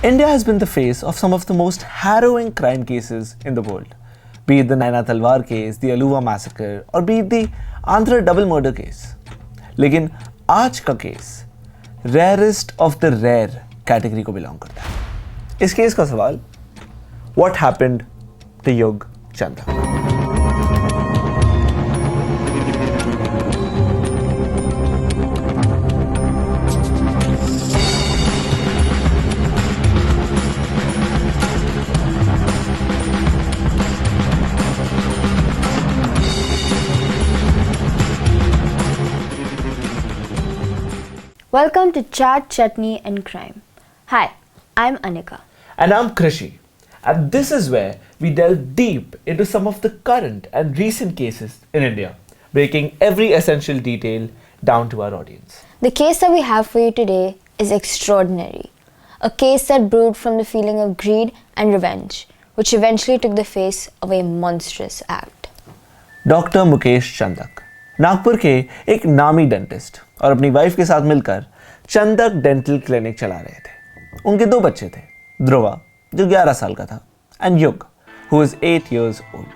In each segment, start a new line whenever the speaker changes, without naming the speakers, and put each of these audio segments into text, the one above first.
India has been the face of some of the most harrowing crime cases in the world, be it the Naina Talwar case, the Aluva massacre, or be it the Andhra double murder case. लेकिन आज का case rarest of the rare category को belong करता है। इस case का सवाल, What happened to Yug Chandak?
Welcome to Chat, Chutney and Crime. Hi, I'm Anika.
And I'm Krishi. And this is where we delve deep into some of the current and recent cases in India, breaking every essential detail down to our audience.
The case that we have for you today is extraordinary. A case that brewed from the feeling of greed and revenge, which eventually took the face of a monstrous act.
Doctor Mukesh Chandak Nagpur के एक नामी dentist और अपनी wife के साथ मिलकर Chandak dental clinic चला रहे थे। उनके दो बच्चे थे, ध्रुवा जो 11 साल का था एंड युग who was 8 years old.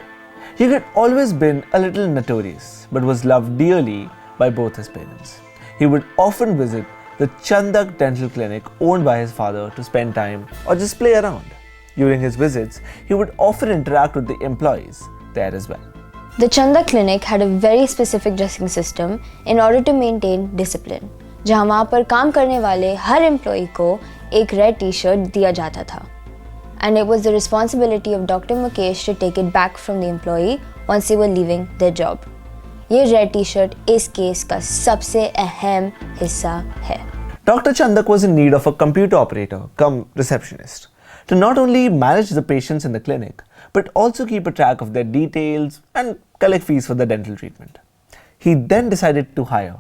Yug had always been a little notorious but was loved dearly by both his parents. He would often visit the Chandak dental clinic owned by his father to spend time or just play around. During his visits, he would often interact with the employees there as well.
The Chandak clinic had a very specific dressing system in order to maintain discipline, जहाँ वहाँ पर काम करने वाले हर employee को एक red T shirt दिया जाता था. And it was the responsibility of Dr. Mukesh to take it back from the employee once they were leaving their job. ये रेड टी शर्ट इस केस का सबसे अहम हिस्सा है.
Dr. Chandak was in need of a computer operator cum receptionist to not only manage the patients in the clinic but also keep a track of their details and collect fees for the dental treatment. He then decided to hire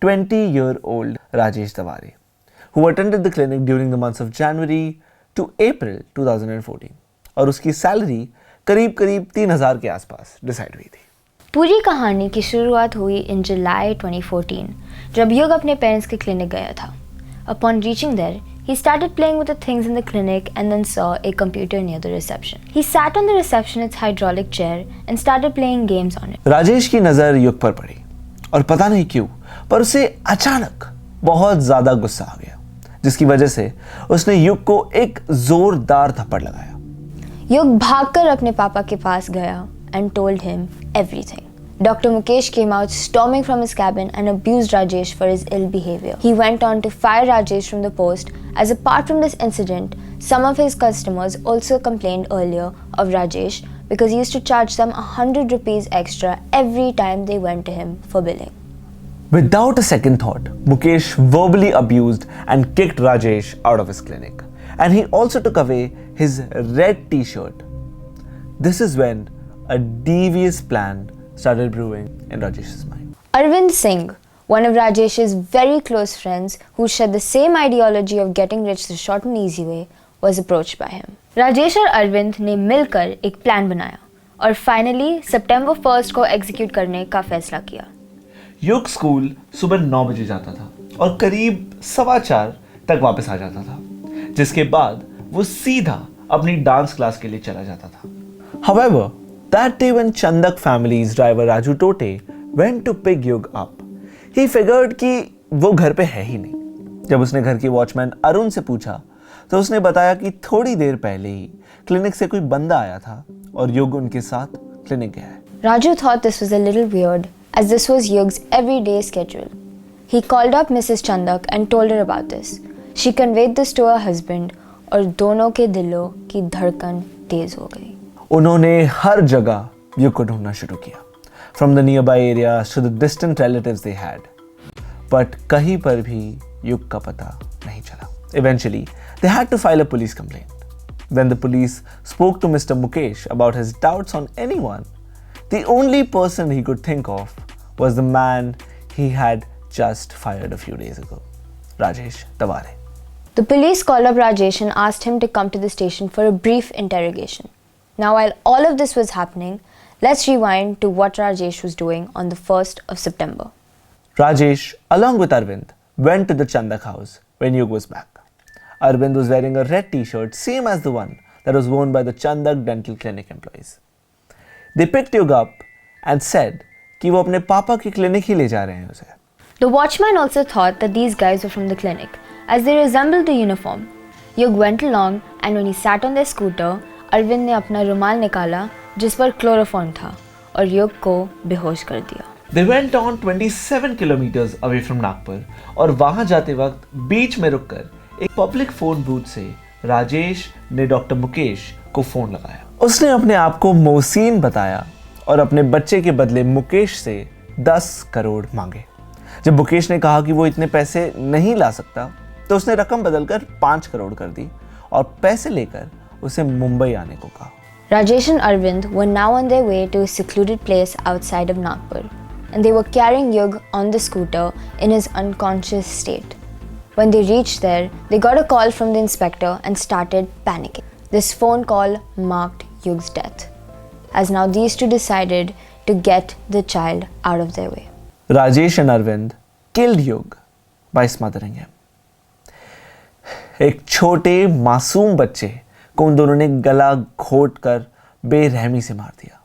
20-year-old Rajesh Taware, who attended the clinic during the months of January to April 2014 और उसकी salary करीब 3,000 के आसपास decide हुई थी.
पूरी कहानी की शुरुआत हुई इन जुलाई 2014 जब युग अपने पेरेंट्स के क्लिनिक गया था. Upon reaching there, he started playing with the things in the clinic and then saw a computer near the reception. He sat on the receptionist's hydraulic chair and started playing games on it.
Rajesh की नज़र युग पर पड़ी और पता नहीं क्यों पर उसे अचानक बहुत ज़्यादा गुस्सा आ गया, जिसकी वजह से उसने युग को एक जोरदार थप्पड़ लगाया.
युग भागकर अपने पापा के पास गया and told him everything. Dr. Mukesh came out storming from his cabin and abused Rajesh for his ill behavior. He went on to fire Rajesh from the post, as apart from this incident, some of his customers also complained earlier of Rajesh because he used to charge them 100 rupees extra every time they went to him for billing.
Without a second thought, Mukesh verbally abused and kicked Rajesh out of his clinic. And he also took away his red t-shirt. This is when a devious plan started brewing in Rajesh's mind.
Arvind Singh, one of Rajesh's very close friends who shared the same ideology of getting rich the short and easy way, was approached by him. Rajesh और अरविंद ने मिलकर एक plan बनाया और finally सितंबर 1 को execute करने का फैसला किया.
युग स्कूल सुबह 9 बजे जाता था और करीब 4:15 तक वापस आ जाता था, जिसके बाद वो सीधा अपनी डांस क्लास के लिए चला जाता था. However, that day when Chandak family's driver Raju Tote went to pick Yug up, he figured कि वो घर पे है ही नहीं. जब उसने घर के वॉचमैन अरुण से पूछा तो उसने बताया कि थोड़ी देर पहले ही क्लिनिक से कोई बंदा आया था और युग उनके साथ क्लिनिक गया है.
Raju thought this was a little weird as this was Yug's everyday schedule. He called up Mrs. Chandak and told her about this. She conveyed this to her husband और दोनों के दिलों की धड़कन तेज हो गई.
उन्होंने हर जगह युग को ढूंढना शुरू किया, from the nearby areas to the distant relatives they had. But कहीं पर भी युग का पता नहीं चला. Eventually, they had to file a police complaint. When the police spoke to Mr. Mukesh about his doubts on anyone, the only person he could think of was the man he had just fired a few days ago, Rajesh Taware.
The police called up Rajesh and asked him to come to the station for a brief interrogation. Now, while all of this was happening, let's rewind to what Rajesh was doing on the 1st of September.
Rajesh, along with Arvind, went to the Chandak house when Yug was back. Arvind was wearing a red t-shirt, same as the one that was worn by the Chandak Dental Clinic employees. They picked Yug up and said कि वो अपने पापा की clinic ही ले जा रहे हैं उसे.
The watchman also thought that these guys were from the clinic, as they resembled the uniform. Yug went along, and when he sat on their scooter, Arvind ने अपना रुमाल निकाला जिस पर क्लोरोफॉर्म था और युग को बेहोश कर दिया.
They went on 27 kilometers away from Nagpur और वहां जाते वक्त बीच में रुककर एक पब्लिक फोन बूथ से राजेश ने डॉक्टर मुकेश को फोन लगाया. उसने अपने आप को मोहसिन बताया और अपने बच्चे के बदले मुकेश से 10 करोड़ मांगे. जब मुकेश ने कहा कि वो इतने पैसे नहीं ला सकता तो उसने रकम बदलकर 5 करोड़ कर दी और पैसे लेकर उसे मुंबई आने को कहा.
Rajesh and Arvind were now on their way to a secluded place outside of Nagpur, and they were carrying Yug on the scooter in his unconscious state. When they reached there, they got a call from the inspector and started panicking. This phone call marked Yug's death, as now these two decided to get the child out of their way.
Rajesh and Arvind killed Yug by smothering him. एक छोटे मासूम बच्चे को उन दोनों ने गला घोट कर बेरहमी से मार दिया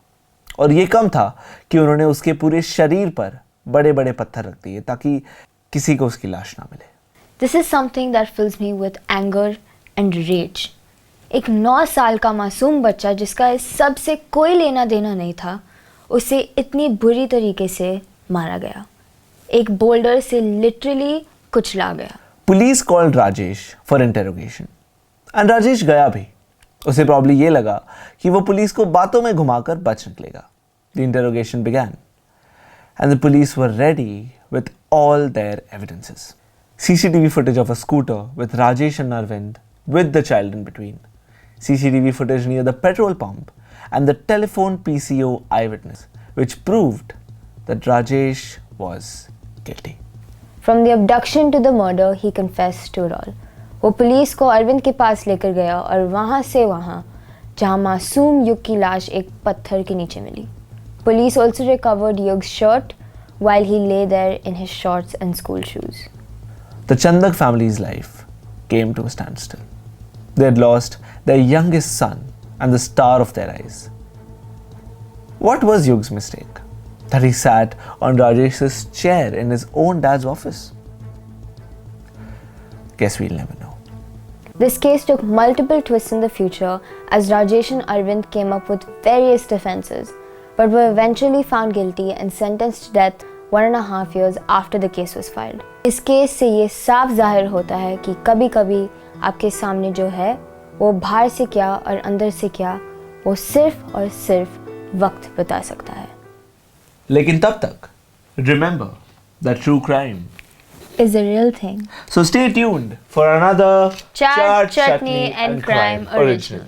और ये कम था कि उन्होंने उसके पूरे शरीर पर बड़े बड़े पत्थर रख दिए ताकि किसी को उसकी लाश ना मिले.
This is something that fills me with anger and rage. एक 9 साल का मासूम बच्चा जिसका इस सब से कोई लेना देना नहीं था, उसे इतनी बुरी तरीके से मारा गया. एक बोल्डर से लिटरली कुचला गया.
Police called Rajesh for interrogation and Rajesh गया भी. उसे प्रॉब्ली ये लगा कि वो पुलिस को बातों में घुमाकर बच निकलेगा. The interrogation began and the police were ready with all their evidences. CCTV footage of a scooter with Rajesh and Arvind with the child in between. CCTV footage near the petrol pump and the telephone PCO eyewitness which proved that Rajesh was guilty.
From the abduction to the murder, he confessed to it all. वो police को अरविंद के पास लेकर गया और वहाँ से वहाँ जहाँ मासूम युग की लाश एक पत्थर के नीचे मिली. Police also recovered Yug's shirt while he lay there in his shorts and school shoes.
The Chandak family's life came to a standstill. They had lost their youngest son and the star of their eyes. What was Yug's mistake? That he sat on Rajesh's chair in his own dad's office? Guess we'll never know.
This case took multiple twists in the future as Rajesh and Arvind came up with various defenses, but were eventually found guilty and sentenced to death 1.5 years after the case was filed. इस case से ये साफ जाहिर होता है कि कभी-कभी आपके सामने जो है वो बाहर से क्या और अंदर से क्या वो सिर्फ और सिर्फ वक्त बता सकता है.
लेकिन तब तक remember that true crime
is a real thing.
So stay tuned for another
Chaat, Chutney and Crime original.